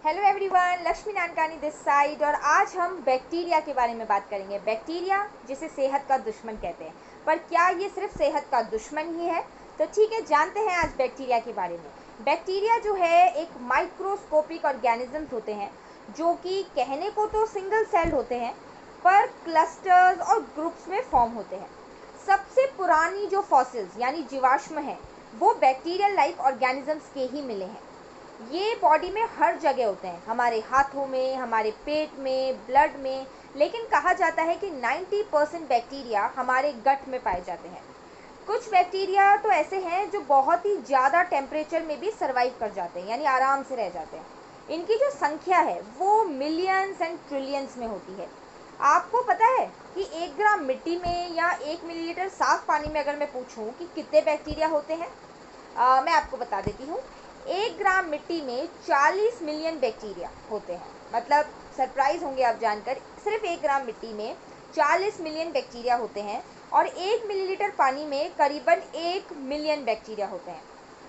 Hello everyone, Lakshmi Nankani this side. और आज हम बैक्टीरिया के बारे में बात करेंगे। बैक्टीरिया जिसे सेहत का दुश्मन कहते हैं, पर क्या ये सिर्फ सेहत का दुश्मन ही है? तो ठीक है, जानते हैं आज बैक्टीरिया के बारे में। बैक्टीरिया जो है एक माइक्रोस्कोपिक ऑर्गेनिजम्स होते हैं जो कि कहने को तो सिंगल सेल्ड होते हैं, पर क्लस्टर्स और ग्रुप्स में फॉर्म होते हैं। सबसे पुरानी जो फॉसिल्स यानी जीवाश्म हैं वो बैक्टीरियल लाइक ऑर्गेनिजम्स के ही मिले हैं। ये बॉडी में हर जगह होते हैं, हमारे हाथों में, हमारे पेट में, ब्लड में। लेकिन कहा जाता है कि 90% बैक्टीरिया हमारे गट में पाए जाते हैं। कुछ बैक्टीरिया तो ऐसे हैं जो बहुत ही ज़्यादा टेम्परेचर में भी सर्वाइव कर जाते हैं, यानी आराम से रह जाते हैं। इनकी जो संख्या है वो मिलियंस एंड ट्रिलियंस में होती है। आपको पता है कि 1 ग्राम मिट्टी में या 1 मिलीलीटर साफ पानी में अगर मैं पूछूं कि कितने बैक्टीरिया होते हैं, मैं आपको बता देती हूँ। 1 ग्राम मिट्टी में 40 मिलियन बैक्टीरिया होते हैं। मतलब सरप्राइज होंगे आप जानकर, सिर्फ 1 ग्राम मिट्टी में 40 मिलियन बैक्टीरिया होते हैं और 1 मिलीलीटर पानी में करीबन 1 मिलियन बैक्टीरिया होते हैं।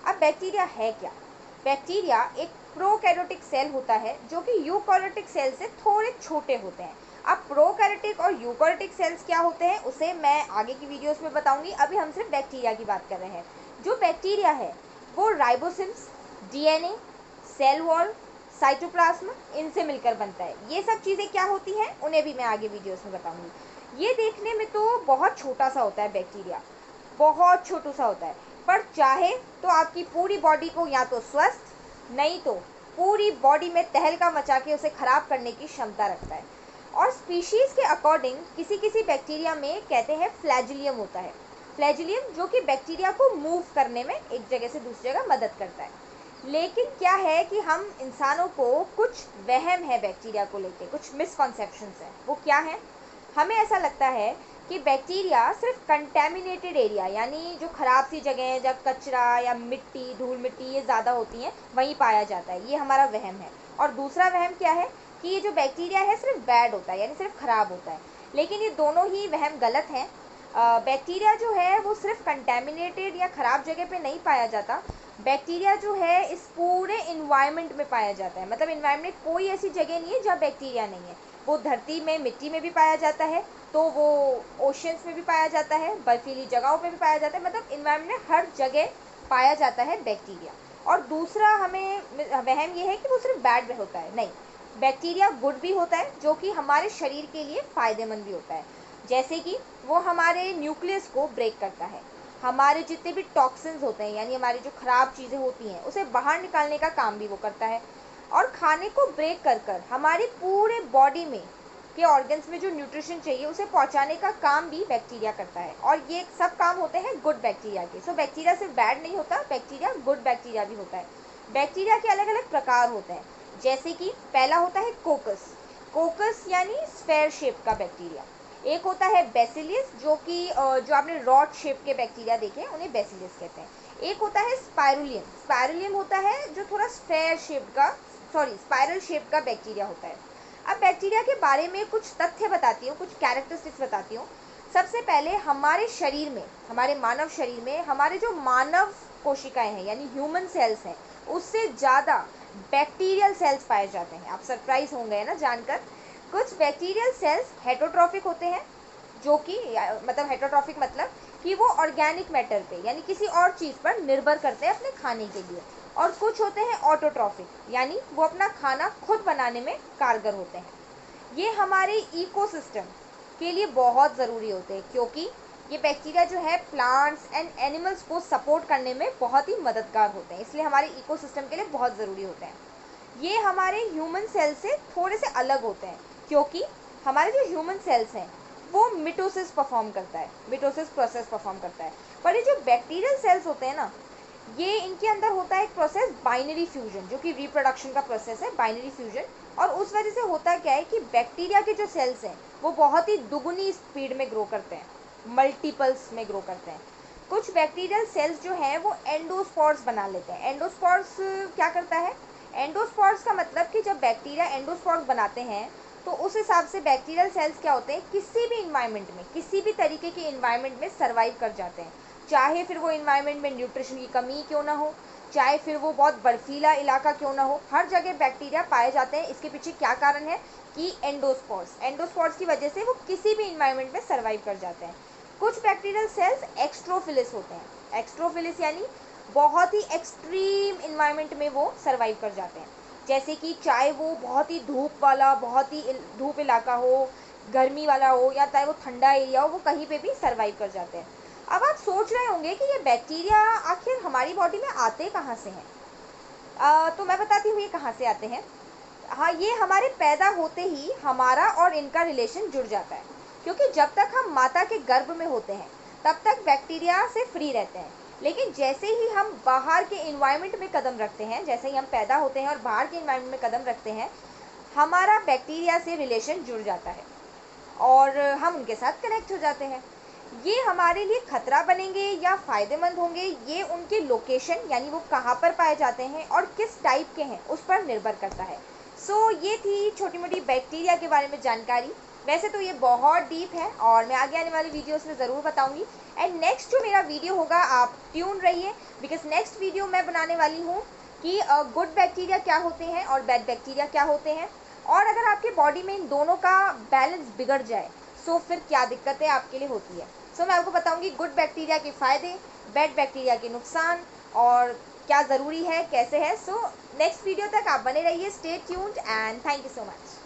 अब बैक्टीरिया है क्या? बैक्टीरिया एक प्रोकैरियोटिक सेल होता है जो कि यूकैरियोटिक सेल से थोड़े छोटे होते हैं। अब प्रोकैरियोटिक और यूकैरियोटिक सेल्स क्या होते हैं उसे मैं आगे की वीडियोस में बताऊंगी। अभी हम सिर्फ बैक्टीरिया की बात कर रहे हैं। जो बैक्टीरिया है वो ribosomes, DNA, cell wall, cytoplasm, इनसे मिलकर बनता है। ये सब चीज़ें क्या होती हैं उन्हें भी मैं आगे वीडियोस में बताऊंगी। ये देखने में तो बहुत छोटा सा होता है बैक्टीरिया, बहुत छोटू सा होता है, पर चाहे तो आपकी पूरी बॉडी को या तो स्वस्थ, नहीं तो पूरी बॉडी में तहलका मचा के उसे खराब करने की क्षमता रखता है। और स्पीशीज के अकॉर्डिंग किसी किसी बैक्टीरिया में कहते हैं फ्लैजिलियम होता है। फ्लैजिलियम जो कि बैक्टीरिया को मूव करने में एक जगह से दूसरी जगह मदद करता है। लेकिन क्या है कि हम इंसानों को कुछ वहम है बैक्टीरिया को लेके, कुछ मिसकॉन्सेप्शंस हैं। वो क्या है? हमें ऐसा लगता है कि बैक्टीरिया सिर्फ कंटेमिनेटेड एरिया, यानी जो ख़राब सी जगह है जब कचरा या मिट्टी, धूल मिट्टी ये ज़्यादा होती हैं वहीं पाया जाता है। ये हमारा वहम है। और दूसरा वहम क्या है कि ये जो बैक्टीरिया है सिर्फ बैड होता है, यानी सिर्फ ख़राब होता है। लेकिन ये दोनों ही वहम गलत हैं। बैक्टीरिया जो है वो सिर्फ कंटेमिनेटेड या ख़राब जगह पे नहीं पाया जाता। बैक्टीरिया जो है इस पूरे इन्वायरमेंट में पाया जाता है। मतलब इन्वायरमेंट कोई ऐसी जगह नहीं है जहाँ बैक्टीरिया नहीं है। वो धरती में, मिट्टी में भी पाया जाता है, तो वो ओशंस में भी पाया जाता है, बर्फीली जगहों पे भी पाया जाता है। मतलब इन्वायरमेंट में हर जगह पाया जाता है बैक्टीरिया। और दूसरा हमें वहम ये है कि वो सिर्फ बैड होता है, नहीं। बैक्टीरिया गुड भी होता है जो कि हमारे शरीर के लिए फ़ायदेमंद भी होता है। जैसे कि वो हमारे न्यूक्लियस को ब्रेक करता है, हमारे जितने भी टॉक्सिन्स होते हैं यानी हमारी जो ख़राब चीज़ें होती हैं उसे बाहर निकालने का काम भी वो करता है। और खाने को ब्रेक कर कर हमारी पूरे बॉडी में के ऑर्गन्स में जो न्यूट्रिशन चाहिए उसे पहुंचाने का काम भी बैक्टीरिया करता है। और ये सब काम होते हैं गुड बैक्टीरिया के। सो बैक्टीरिया सिर्फ बैड नहीं होता, बैक्टीरिया गुड बैक्टीरिया भी होता है। बैक्टीरिया के अलग अलग प्रकार होते हैं। जैसे कि पहला होता है कोकस। कोकस यानी स्फेयर शेप का बैक्टीरिया। एक होता है बेसिलियस जो कि जो आपने रॉड शेप के बैक्टीरिया देखे उन्हें बेसिलियस कहते हैं। एक होता है स्पाइरुलियम। स्पाइरुलियम होता है जो थोड़ा स्फेयर शेप का, सॉरी स्पाइरल शेप का बैक्टीरिया होता है। अब बैक्टीरिया के बारे में कुछ तथ्य बताती हूँ, कुछ कैरेक्टरिस्टिक्स बताती हूँ। सबसे पहले हमारे शरीर में, हमारे मानव शरीर में हमारे जो मानव कोशिकाएं हैं यानी ह्यूमन सेल्स हैं उससे ज़्यादा बैक्टीरियल सेल्स पाए जाते हैं। आप सरप्राइज होंगे ना जानकर। कुछ बैक्टीरियल सेल्स हेटरोट्रॉफिक होते हैं, जो कि मतलब हेटरोट्रॉफिक मतलब कि वो ऑर्गेनिक मैटर पे यानी किसी और चीज़ पर निर्भर करते हैं अपने खाने के लिए। और कुछ होते हैं ऑटोट्रॉफिक, यानी वो अपना खाना खुद बनाने में कारगर होते हैं। ये हमारे इकोसिस्टम के लिए बहुत ज़रूरी होते हैं क्योंकि ये बैक्टीरिया जो है प्लांट्स एंड एनिमल्स को सपोर्ट करने में बहुत ही मददगार होते हैं, इसलिए हमारे इकोसिस्टम के लिए बहुत ज़रूरी होते हैं। ये हमारे ह्यूमन सेल से थोड़े से अलग होते हैं क्योंकि हमारे जो ह्यूमन सेल्स हैं वो मिटोसिस परफॉर्म करता है, मिटोसिस प्रोसेस परफॉर्म करता है। पर ये जो बैक्टीरियल सेल्स होते हैं ना, ये इनके अंदर होता है एक प्रोसेस बाइनरी फ्यूजन, जो कि रिप्रोडक्शन का प्रोसेस है, बाइनरी फ्यूजन। और उस वजह से होता क्या है कि बैक्टीरिया के जो सेल्स हैं वो बहुत ही दुगुनी स्पीड में ग्रो करते हैं, मल्टीपल्स में ग्रो करते हैं। कुछ बैक्टीरियल सेल्स जो हैं वो एंडोस्पोर्स बना लेते हैं। एंडोस्पोर्स क्या करता है? एंडोस्पोर्स का मतलब कि जब बैक्टीरिया एंडोस्पोर्स बनाते हैं तो उस हिसाब से बैक्टीरियल सेल्स क्या होते हैं, किसी भी इन्वायरमेंट में, किसी भी तरीके के इन्वायरमेंट में सर्वाइव कर जाते हैं। चाहे फिर वो इन्वायरमेंट में न्यूट्रिशन की कमी क्यों ना हो, चाहे फिर वो बहुत बर्फीला इलाका क्यों ना हो, हर जगह बैक्टीरिया पाए जाते हैं। इसके पीछे क्या कारण है कि एंडोस्पोर्स की वजह से वो किसी भी इन्वायरमेंट में सर्वाइव कर जाते हैं। कुछ बैक्टीरियल सेल्स एक्स्ट्रोफिलिस होते हैं। एक्स्ट्रोफिलिस यानी बहुत ही एक्सट्रीम इन्वायरमेंट में वो सर्वाइव कर जाते हैं, जैसे कि चाहे वो बहुत ही धूप वाला, बहुत ही धूप इलाका हो, गर्मी वाला हो, या चाहे वो ठंडा एरिया हो, वो कहीं पे भी सर्वाइव कर जाते हैं। अब आप सोच रहे होंगे कि ये बैक्टीरिया आखिर हमारी बॉडी में आते कहाँ से हैं। तो मैं बताती हूँ ये कहाँ से आते हैं। हाँ, ये हमारे पैदा होते ही हमारा और इनका रिलेशन जुड़ जाता है, क्योंकि जब तक हम माता के गर्भ में होते हैं तब तक बैक्टीरिया से फ्री रहते हैं। लेकिन जैसे ही हम बाहर के इन्वायरमेंट में कदम रखते हैं, जैसे ही हम पैदा होते हैं और बाहर के इन्वायरमेंट में कदम रखते हैं, हमारा बैक्टीरिया से रिलेशन जुड़ जाता है और हम उनके साथ कनेक्ट हो जाते हैं। ये हमारे लिए खतरा बनेंगे या फ़ायदेमंद होंगे, ये उनके लोकेशन यानी वो कहाँ पर पाए जाते हैं और किस टाइप के हैं उस पर निर्भर करता है। सो ये थी छोटी मोटी बैक्टीरिया के बारे में जानकारी। वैसे तो ये बहुत डीप है और मैं आगे आने वाली वीडियोस में ज़रूर बताऊंगी। एंड नेक्स्ट जो मेरा वीडियो होगा, आप ट्यून रहिए, बिकॉज नेक्स्ट वीडियो मैं बनाने वाली हूँ कि गुड बैक्टीरिया क्या होते हैं और बैड बैक्टीरिया क्या होते हैं, और अगर आपके बॉडी में इन दोनों का बैलेंस बिगड़ जाए सो फिर क्या दिक्कतें आपके लिए होती है। सो मैं आपको बताऊंगी गुड बैक्टीरिया के फ़ायदे, बैड बैक्टीरिया के नुकसान, और क्या ज़रूरी है, कैसे है। सो नेक्स्ट वीडियो तक आप बने रहिए। Stay tuned and thank you so much.